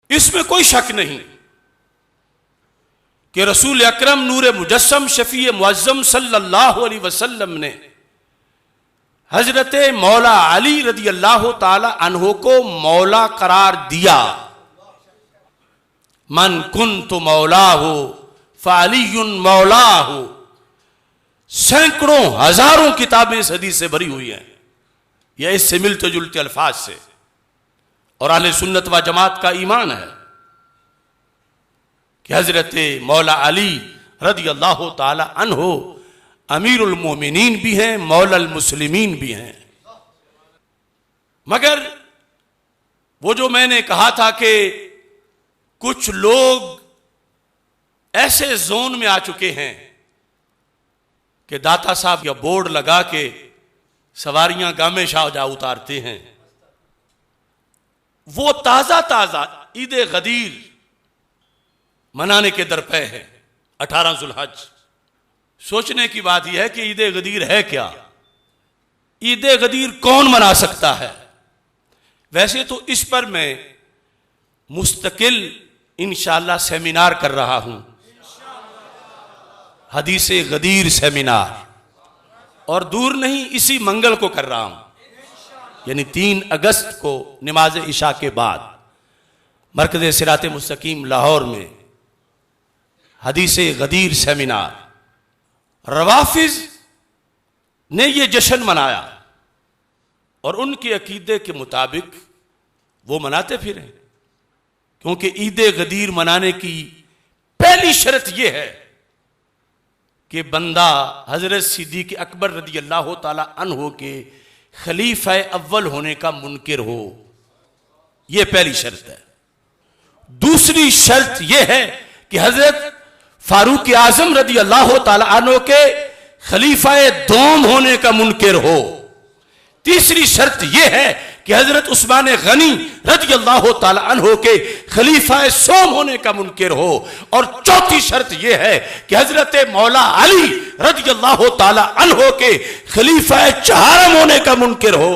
इसमें कोई शक नहीं कि रसूल अकरम नूर मुजस्सम शफी मुअज्जम सल्लल्लाहु अलैहि वसल्लम ने हजरत मौला अली रदी अल्लाह ताला अन्हो को मौला करार दिया। मन कुन्तु मौला हो फ़अलियुन मौला हो। सैकड़ों हजारों किताबें इस हदीस से भरी हुई हैं, यह इससे मिलते जुलते अल्फाज से, और अहले सुन्नत व जमात का ईमान है कि हजरत मौला अली रदी अल्लाह ताला अन्हो अमीरुल मोमिनीन भी हैं, मौलल मुस्लिमीन भी हैं। मगर वो जो मैंने कहा था कि कुछ लोग ऐसे जोन में आ चुके हैं कि दाता साहब या बोर्ड लगा के सवारियां गामे शाह जा उतारते हैं, वो ताजा ताजा ईद गदीर मनाने के दरपे है 18 जुल्हज। सोचने की बात यह है कि ईद गदीर है क्या, ईद गदीर कौन मना सकता है। वैसे तो इस पर मैं मुस्तकिल इंशाअल्लाह सेमिनार कर रहा हूं, हदीस गदीर सेमिनार, और दूर नहीं इसी मंगल को कर रहा हूं, यानी 3 अगस्त को नमाज इशा के बाद मरकज़ सिरात मुस्तकीम लाहौर में हदीस गदीर सेमिनार। रवाफिज ने यह जश्न मनाया और उनके अकीदे के मुताबिक वो मनाते फिरे, क्योंकि ईद गदीर मनाने की पहली शर्त यह है कि बंदा हजरत सिद्दीक़ अकबर रदी अल्लाह ताला अन्हो के खलीफा अव्वल होने का मुनकिर हो, यह पहली शर्त है। दूसरी शर्त यह है कि हजरत फारूक आजम रदी अल्लाह ताला अन्हो के खलीफा दोम होने का मुनकिर हो। तीसरी शर्त यह है कि हजरत उस्मान गनी रदी अल्लाह ताला अन्हो के खलीफा सोम होने का मुनकिर हो। और चौथी शर्त यह है कि हजरत मौला अली रदी अल्लाह ताला अन्हो के खलीफा चहारम होने का मुनकिर हो।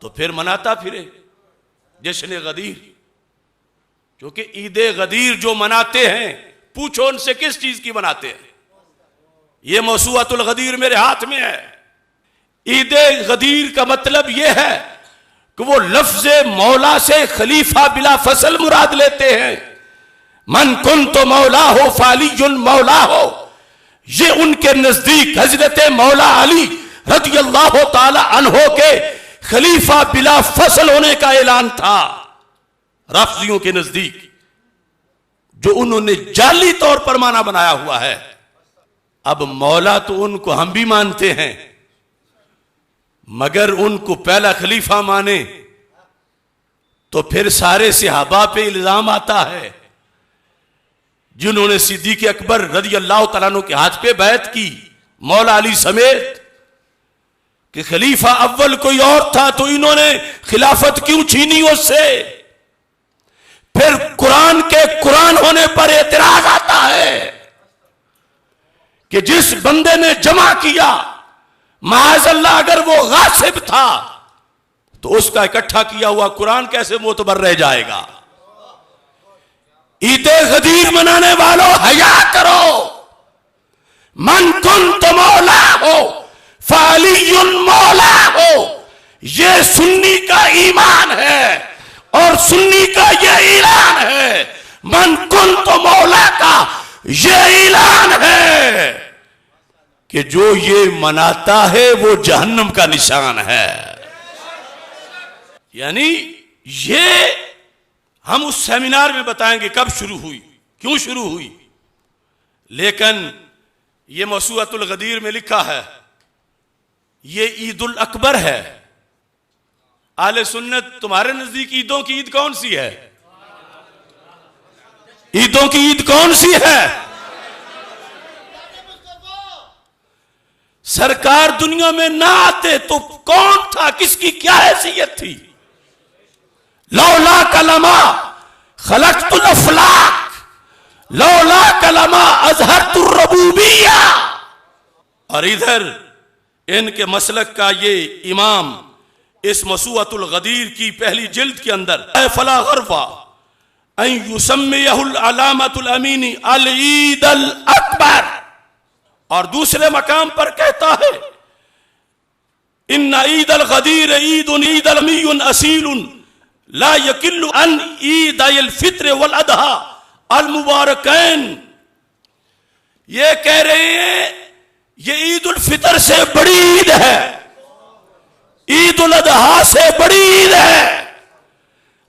तो फिर मनाता फिरे जश्न गदीर, क्योंकि ईद गदीर जो मनाते हैं, पूछो उनसे किस चीज की मनाते हैं। यह मौसूअतुल गदीर मेरे हाथ में है। ईद गदीर का मतलब यह है कि वो लफ्ज मौला से खलीफा बिला फसल मुराद लेते हैं। मन कुन्तु मौला हो फ़अलियुन मौला हो, ये उनके नजदीक हजरत मौला अली रज़ी अल्लाह ताला अन्हो के खलीफा बिला फसल होने का ऐलान था। राफिजियों के नजदीक जो उन्होंने जाली तौर पर माना बनाया हुआ है। अब मौला तो उनको हम भी मानते हैं, मगर उनको पहला खलीफा माने तो फिर सारे सहाबा पे इल्जाम आता है जिन्होंने सिद्दीक़ अकबर रज़ी अल्लाह तआला अन्हु के हाथ पे बैत की, मौला अली समेत, कि खलीफा अव्वल कोई और था तो इन्होंने खिलाफत क्यों छीनी उससे। फिर कुरान के कुरान होने पर एतराज आता है कि जिस बंदे ने जमा किया, माअज़ल्लाह अगर वो गासिब था तो उसका इकट्ठा किया हुआ कुरान कैसे मोतबर रह जाएगा। ईद गदीर मनाने वालों हया करो। मन कुन्तु मौला हो फ़अलियुन मौला हो, यह सुन्नी का ईमान है और सुन्नी का यह ऐलान है। मन कुन्तु मौला का यह ऐलान है कि जो ये मनाता है वो जहन्नम का निशान है। यानी ये हम उस सेमिनार में बताएंगे कब शुरू हुई, क्यों शुरू हुई, लेकिन ये मौसूअतुल गदीर में लिखा है ये ईदुल अकबर है। आले सुन्नत तुम्हारे नजदीक ईदों की ईद कौन सी है? ईदों की ईद कौन सी है? सरकार दुनिया में ना आते तो कौन था, किसकी क्या हैसियत थी? लौला कलमा खलक़तुल अफ़लाक लौला कलमा अज़हरतुर रबूबिय्या। और इधर इनके मसलक का ये इमाम इस मसूअतुल गदीर की पहली जिल्द के अंदर फला गरवा युसम्मियहुल अलामतुल अमीनी अल ईद अल अकबर। और दूसरे मकाम पर कहता है इन्ना ईद अल गदीर ईदुन ईद अल अमीयुन असीलुन ला यकिल्लु अन ईद अल फित्र वल अदहा अल मुबारकैन। ये कह रहे हैं ये ईद उल फितर से बड़ी ईद है, ईद उल अदहा से बड़ी ईद है,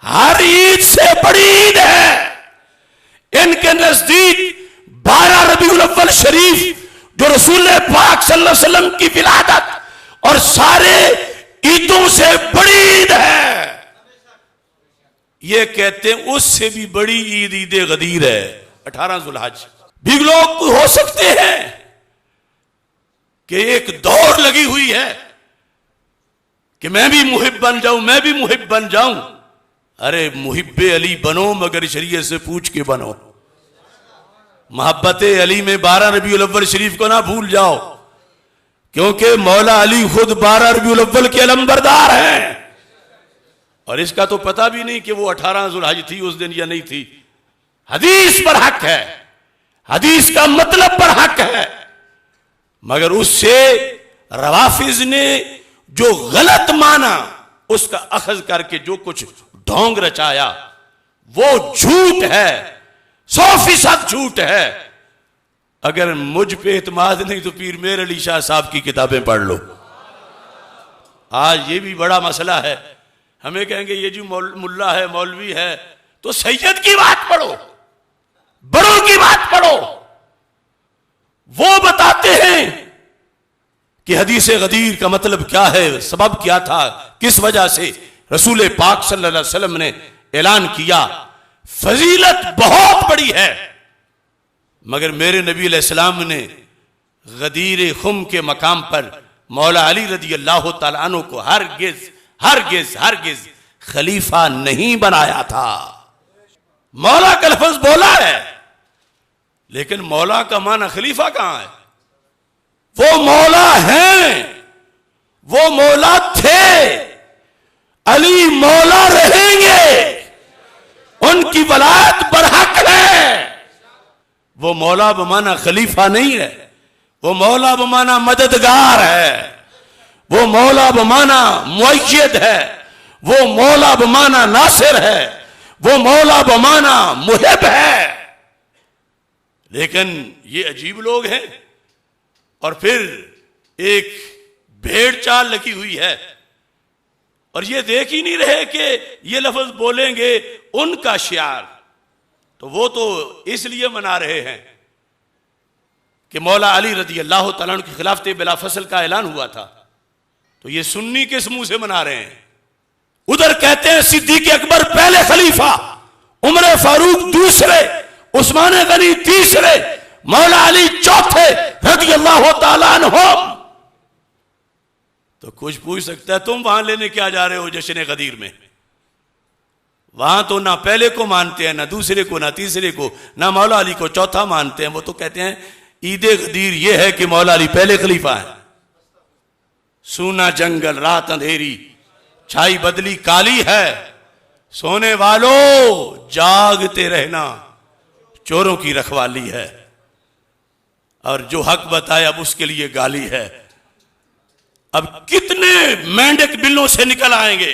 हर ईद से बड़ी ईद है। इनके नजदीक 12 रबीउल अव्वल शरीफ जो रसूल पाक सल्लल्लाहु अलैहि वसल्लम की विलादत और सारे ईदों से बड़ी ईद है। ये कहते हैं उससे भी बड़ी ईद ईद गदीर है 18 जुल्हज। भी लोग हो सकते हैं कि एक दौड़ लगी हुई है कि मैं भी मुहिब बन जाऊं, मैं भी मुहिब बन जाऊं। अरे मुहिब्बे अली बनो मगर शरीयत से पूछ के बनो। मोहब्बत अली में 12 रबीउल अव्वल शरीफ को ना भूल जाओ, क्योंकि मौला अली खुद 12 रबीउल अव्वल के अलंबरदार हैं। और इसका तो पता भी नहीं कि वो 18 जुल्हज थी उस दिन या नहीं थी। हदीस पर हक है, हदीस का मतलब पर हक है, मगर उससे रवाफिज ने जो गलत माना उसका अखज करके जो कुछ ढोंग रचाया वो झूठ है, 100% झूठ है। अगर मुझ पे एतमाद नहीं तो पीर मेर अली शाह साहब की किताबें पढ़ लो। आज ये भी बड़ा मसला है, हमें कहेंगे ये जो मुल्ला है मौलवी है तो सैयद की बात पढ़ो, बड़ों की बात पढ़ो। वो बताते हैं कि हदीस गदीर का मतलब क्या है, सबब क्या था, किस वजह से रसूल पाक सल्लल्लाहु अलैहि वसल्लम ने ऐलान किया। फजीलत बहुत बड़ी है, मगर मेरे नबी अलैहिस्सलाम ने गदीर खुम के मकाम पर मौला अली रज़ी अल्लाह तआला अन्हु को हरगिज़ हरगिज़ हरगिज़ खलीफा नहीं बनाया था। मौला का लफ्ज़ बोला है, लेकिन मौला का माना खलीफा कहां है? वो मौला हैं, वो मौला थे, अली मौला रहेंगे, उनकी वलायत बरहक है। वो मौला बमाना खलीफा नहीं है, वो मौला बमाना मददगार है, वो मौला बमाना मुअय्यद है, वो मौला बमाना नासिर है, वो मौला बमाना मुहिब है। लेकिन ये अजीब लोग हैं। और फिर एक भेड़ चाल लगी हुई है और ये देख ही नहीं रहे कि ये लफ्ज बोलेंगे उनका शियार, तो वो तो इसलिए मना रहे हैं कि मौला अली रज़ी अल्लाह तआला अन्हु की खिलाफत बिला फसल का ऐलान हुआ था, तो ये सुन्नी किस मुंह से मना रहे हैं? उधर कहते हैं सिद्दीक अकबर पहले खलीफा, उमर फारूक दूसरे, उस्मान गनी तीसरे, मौला अली चौथे रज़ी अल्लाह तआला अन्हुम। तो कुछ पूछ सकता है तुम वहां लेने क्या जा रहे हो जश्न गदीर में? वहां तो ना पहले को मानते हैं, ना दूसरे को, ना तीसरे को, ना मौला अली को चौथा मानते हैं। वो तो कहते हैं ईद गदीर ये है कि मौला अली पहले खलीफा है। सूना जंगल रात अंधेरी छाई बदली काली है, सोने वालों जागते रहना चोरों की रखवाली है। और जो हक बताए अब उसके लिए गाली है। अब कितने मेंढक बिलों से निकल आएंगे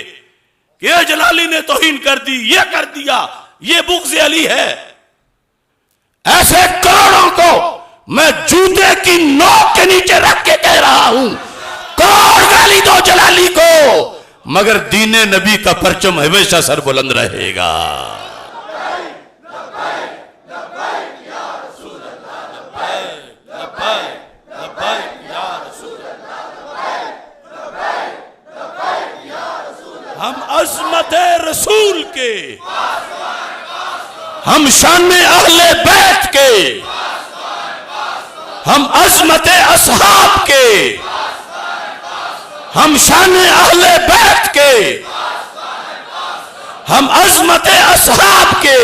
कि ये जलाली ने तौहीन कर दी, ये कर दिया, ये बुग़्ज़ अली है। ऐसे करोड़ों को मैं जूते की नोक के नीचे रख के कह रहा हूं, करोड़ गाली दो जलाली को, मगर दीने नबी का परचम हमेशा सर बुलंद रहेगा। हम अज़मत रसूल के, हम शान अहले बैत के, हम अज़मत असहाब के, हम शान अहले बैत के, हम अज़मत असहाब के,